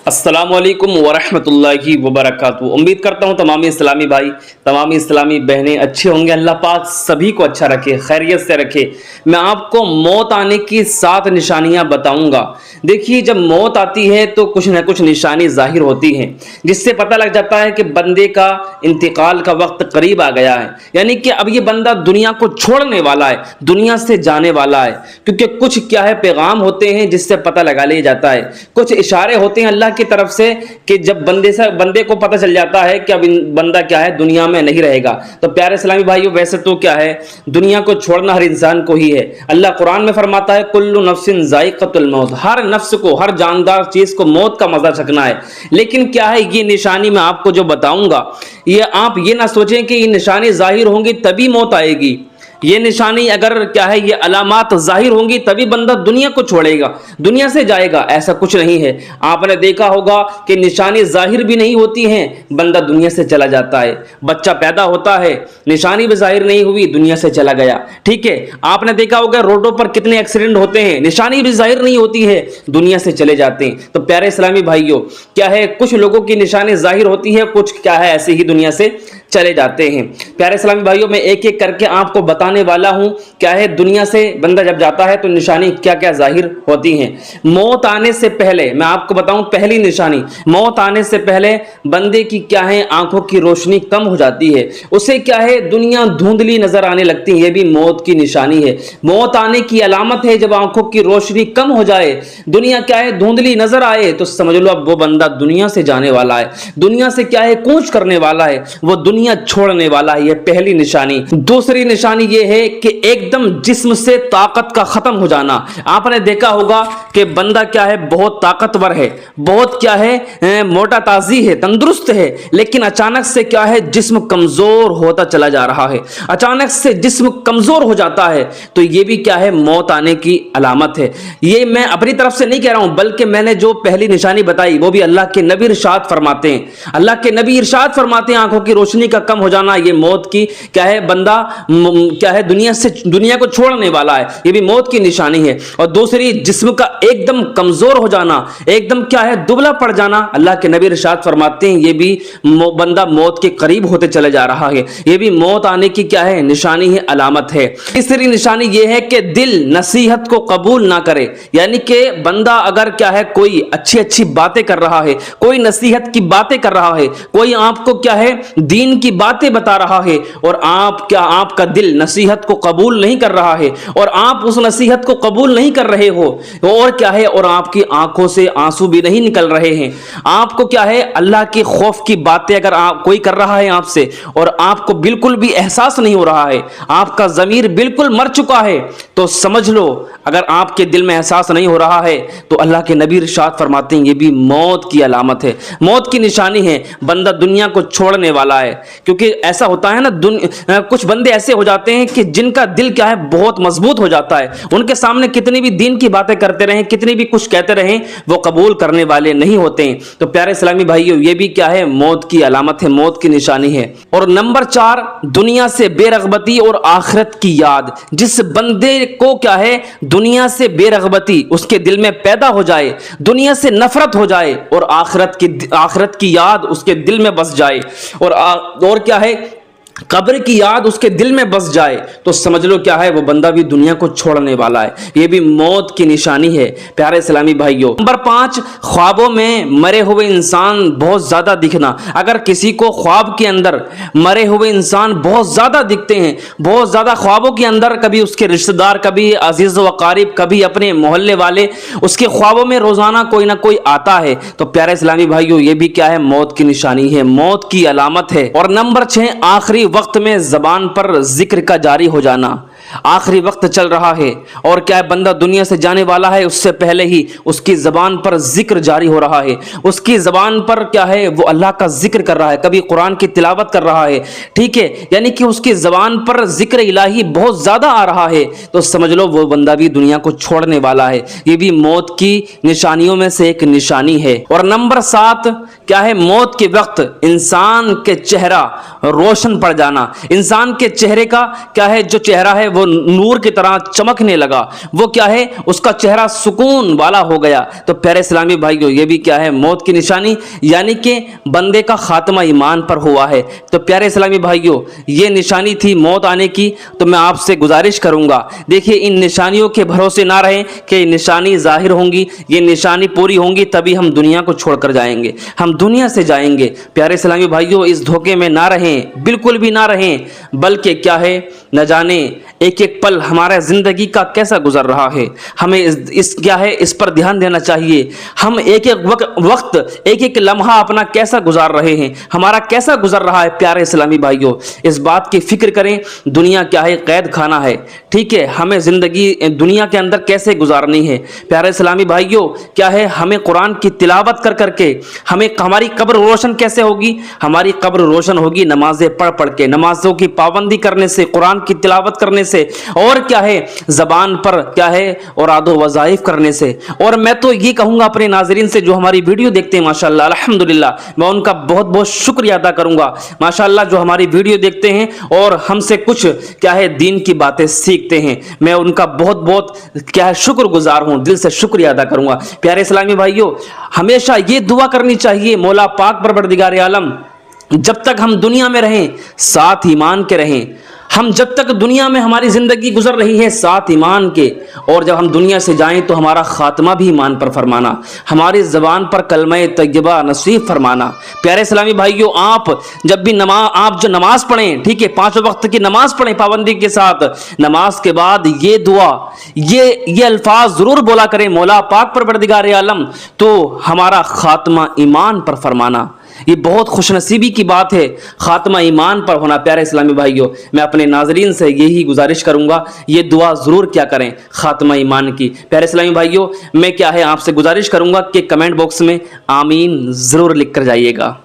अस्सलामु अलैकुम वरहमतुल्लाहि वबरकातुहू। उम्मीद करता हूँ तमाम इस्लामी भाई, तमाम इस्लामी बहनें अच्छे होंगे। अल्लाह पाक सभी को अच्छा रखे, खैरियत से रखे। मैं आपको मौत आने की 7 निशानियां बताऊंगा। देखिए, जब मौत आती है तो कुछ न कुछ निशानी जाहिर होती हैं, जिससे पता लग जाता है कि बंदे का इंतकाल का वक्त करीब आ गया है, यानी कि अब ये बंदा दुनिया को छोड़ने वाला है, दुनिया से जाने वाला है। क्योंकि कुछ क्या है, पैगाम होते हैं जिससे पता लगा लिया जाता है, कुछ इशारे होते हैं अल्लाह की तरफ से कि जब बंदे को पता चल जाता है कि अब बंदा क्या है, दुनिया में नहीं रहेगा। तो प्यारे इस्लामी भाइयों, वैसे तो क्या है, दुनिया को छोड़ना हर इंसान को ही है। अल्लाह कुरान में फरमाता है, कुल्लु नफ्सिन जायक़तुल मौत, हर नफ्स को, हर जानदार चीज को मौत का मजा चखना है। लेकिन क्या है, ये निशानी मैं आपको जो बताऊंगा, ये आप ये ना सोचें कि ये निशानी जाहिर होंगी तभी मौत आएगी। ये निशानी अगर क्या है, ये अलामात जाहिर होंगी तभी बंदा दुनिया को छोड़ेगा, दुनिया से जाएगा, ऐसा कुछ नहीं है। आपने देखा होगा कि निशानी जाहिर भी नहीं होती हैं, बंदा दुनिया से चला जाता है। बच्चा पैदा होता है, निशानी भी जाहिर नहीं हुई, दुनिया से चला गया। ठीक है, आपने देखा होगा रोडों पर कितने एक्सीडेंट होते हैं, निशानी भी जाहिर नहीं होती है, दुनिया से चले जाते हैं। तो प्यारे इस्लामी भाइयों, क्या है, कुछ लोगों की निशानी जाहिर होती है, कुछ क्या है ऐसे ही दुनिया से चले जाते हैं। प्यारे इस्लामी भाइयों, मैं एक एक करके आपको बताने वाला हूं, क्या है, दुनिया से बंदा जब जाता है तो निशानी क्या क्या जाहिर होती हैं। मौत आने से पहले मैं आपको बताऊं, पहली निशानी, मौत आने से पहले बंदे की क्या है, आंखों की रोशनी कम हो जाती है, उसे क्या है, दुनिया धुंधली नजर आने लगती है। यह भी मौत की निशानी है। मौत आने की अलामत है जब आंखों की रोशनी कम हो जाए, दुनिया क्या है, धुंधली नजर आए, तो समझ लो अब वो बंदा दुनिया से जाने वाला है, दुनिया से क्या है, कूच करने वाला है, वो दुनिया छोड़ने वाला है। ये पहली निशानी। दूसरी निशानी ये है कि एकदम जिस्म से ताकत का खत्म हो जाना। आपने देखा होगा कि बंदा क्या है, बहुत ताकतवर है, बहुत क्या है, मोटा ताजी है, तंदुरुस्त है, लेकिन अचानक से क्या है, जिस्म कमजोर होता चला जा रहा है। अचानक से जिस्म कमजोर हो जाता है तो ये भी क्या है, मौत आने की अलामत है। ये मैं अपनी तरफ से नहीं कह रहा हूं, बल्कि मैंने जो पहली निशानी बताई वो भी अल्लाह के नबी इरशाद फरमाते हैं। अल्लाह के नबी इरशाद फरमाते हैं, आंखों की रोशनी का कम हो जाना, ये मौत की क्या है, बंदा क्या है, दुनिया को छोड़ने वाला है, ये भी मौत की निशानी है। और दूसरी, जिस्म का एकदम कमजोर हो जाना, एकदम क्या है, दुबला पड़ जाना। अल्लाह के नबी इरशाद फरमाते हैं, ये भी बंदा मौत के करीब होते चले जा रहा है, ये भी मौत आने की क्या है, निशानी है, अलामत है। तीसरी निशानी ये है कि दिल नसीहत को कबूल ना करे, यानी कि बंदा अगर क्या है, कोई अच्छी अच्छी बातें कर रहा है, कोई नसीहत की बातें कर रहा है, कोई आपको क्या है, दीन की बातें बता रहा है, और आपका दिल नसीहत को कबूल नहीं कर रहा है, और आप उस नसीहत को कबूल नहीं कर रहे हो, और क्या है, और आपकी आंखों से आंसू भी नहीं निकल रहे हैं, आपको क्या है, अल्लाह के खौफ की बातें अगर कोई कर रहा है आपसे, और आपको बिल्कुल भी एहसास नहीं हो रहा है, आपका ज़मीर बिल्कुल मर चुका है, तो समझ लो, अगर आपके दिल में एहसास नहीं हो रहा है तो अल्लाह के नबी इरशाद फरमाते हैं, ये भी मौत की अलामत है, मौत की निशानी है, बंदा दुनिया को छोड़ने वाला है। क्योंकि ऐसा होता है ना, कुछ बंदे ऐसे हो जाते हैं कि जिनका दिल क्या है, बहुत मजबूत हो जाता है, उनके सामने कितनी भी दीन की बातें करते रहें, कितनी भी कुछ कहते रहें, वो कबूल करने वाले नहीं होते हैं। तो प्यारे इस्लामी भाइयों, ये भी क्या है, मौत की अलामत है, मौत की निशानी है। और नंबर 4, दुनिया से बेरगबती और आखिरत की याद। जिस बंदे को क्या है, दुनिया से बेरगबती उसके दिल में पैदा हो जाए, दुनिया से नफरत हो जाए, और आखिरत की याद उसके दिल में बस जाए, और क्या है, कब्र की याद उसके दिल में बस जाए, तो समझ लो क्या है, वो बंदा भी दुनिया को छोड़ने वाला है, ये भी मौत की निशानी है। प्यारे इस्लामी भाइयों, नंबर 5, ख्वाबों में मरे हुए इंसान बहुत ज्यादा दिखना। अगर किसी को ख्वाब के अंदर मरे हुए इंसान बहुत ज्यादा दिखते हैं, बहुत ज्यादा ख्वाबों के अंदर, कभी उसके रिश्तेदार, कभी अजीज व अकारिब, कभी अपने मोहल्ले वाले, उसके ख्वाबों में रोजाना कोई ना कोई आता है, तो प्यारे इस्लामी भाइयों, ये भी क्या है, मौत की निशानी है, मौत की अलामत है। और नंबर 6, आखिरी वक्त में जबान पर जिक्र का जारी हो जाना। आखिरी वक्त चल रहा है और क्या है, बंदा दुनिया से जाने वाला है, उससे पहले ही उसकी जबान पर जिक्र जारी हो रहा है, उसकी जबान पर क्या है, वो अल्लाह का जिक्र कर रहा है, कभी कुरान की तिलावत कर रहा है। ठीक है, यानी कि उसकी जबान पर जिक्र इलाही बहुत ज्यादा आ रहा है, तो समझ लो वो बंदा भी दुनिया को छोड़ने वाला है, ये भी मौत की निशानियों में से एक निशानी है। और नंबर 7 क्या है, मौत के वक्त इंसान के चेहरा रोशन पड़ जाना। इंसान के चेहरे का क्या है, जो चेहरा है वो وہ नूर की तरह चमकने लगा, वो क्या है, उसका चेहरा सुकून वाला हो गया। तो प्यारे इस्लामी भाइयों, ये भी क्या है, मौत की निशानी, यानी कि बंदे का खात्मा ईमान पर हुआ है। तो प्यारे इस्लामी भाइयों, ये निशानी थी मौत आने की। तो मैं आपसे गुजारिश करूंगा, देखिए इन निशानियों के भरोसे ना रहें कि निशानी जाहिर होंगी, ये निशानी पूरी होंगी तभी हम दुनिया को छोड़कर जाएंगे, हम दुनिया से जाएंगे। प्यारे इस्लामी भाइयों, इस धोखे में ना रहें, बिल्कुल भी ना रहें, बल्कि क्या है, न जाने एक एक पल हमारा ज़िंदगी का कैसा गुजर रहा है, हमें इस क्या है, इस पर ध्यान देना चाहिए। हम एक एक वक्त, एक एक लम्हा अपना कैसा गुजार रहे हैं, हमारा कैसा गुजर रहा है। प्यारे इस्लामी भाइयों, इस बात की फिक्र करें। दुनिया क्या है, कैद खाना है, ठीक है, हमें ज़िंदगी दुनिया के अंदर कैसे गुजारनी है। प्यारे इस्लामी भाइयों, क्या है, हमें कुरान की तिलावत कर करके हमें हमारी कब्र रोशन कैसे होगी, हमारी कब्र रोशन होगी नमाजें पढ़ पढ़ के, नमाजों की पाबंदी करने से, कुरान की तिलावत करने से, और क्या है, ज़बान पर क्या है, और आदो वज़ाइफ करने से। और मैं तो ये कहूँगा अपने नाज़रीन से जो हमारी वीडियो देखते हैं, माशाअल्लाह अल्हम्दुलिल्लाह, मैं उनका बहुत बहुत शुक्रिया अदा करूँगा, माशाअल्लाह, जो हमारी वीडियो देखते हैं और हमसे कुछ क्या है दीन की बातें सीखते हैं। मैं उनका बहुत बहुत क्या है शुक्रगुजार हूँ, दिल से शुक्रिया अदा करूँगा। प्यारे इस्लामी भाइयों, हमेशा ये दुआ करनी चाहिए, मौला पाक परवरदिगार आलम जब तक हम दुनिया में रहें साथ ईमान के रहें, हम जब तक दुनिया में हमारी ज़िंदगी गुजर रही है साथ ईमान के, और जब हम दुनिया से जाएं तो हमारा ख़ात्मा भी ईमान पर फरमाना, हमारी ज़बान पर कलमे तय्यबा नसीब फरमाना। प्यारे इस्लामी भाइयों, आप जब भी आप जो नमाज़ पढ़ें, ठीक है, 5 वक्त की नमाज़ पढ़ें पाबंदी के साथ, नमाज के बाद ये दुआ, ये अल्फाज ज़रूर बोला करें, मौला पाक परवरदिगार आलम तो हमारा ख़ात्मा ईमान पर फरमाना। ये बहुत खुशनसीबी की बात है, खात्मा ईमान पर होना। प्यारे इस्लामी भाइयों, मैं अपने नाजरीन से यही गुजारिश करूंगा, ये दुआ ज़रूर क्या करें, खात्मा ईमान की। प्यारे इस्लामी भाइयों, मैं क्या है आपसे गुजारिश करूंगा कि कमेंट बॉक्स में आमीन ज़रूर लिख कर जाइएगा।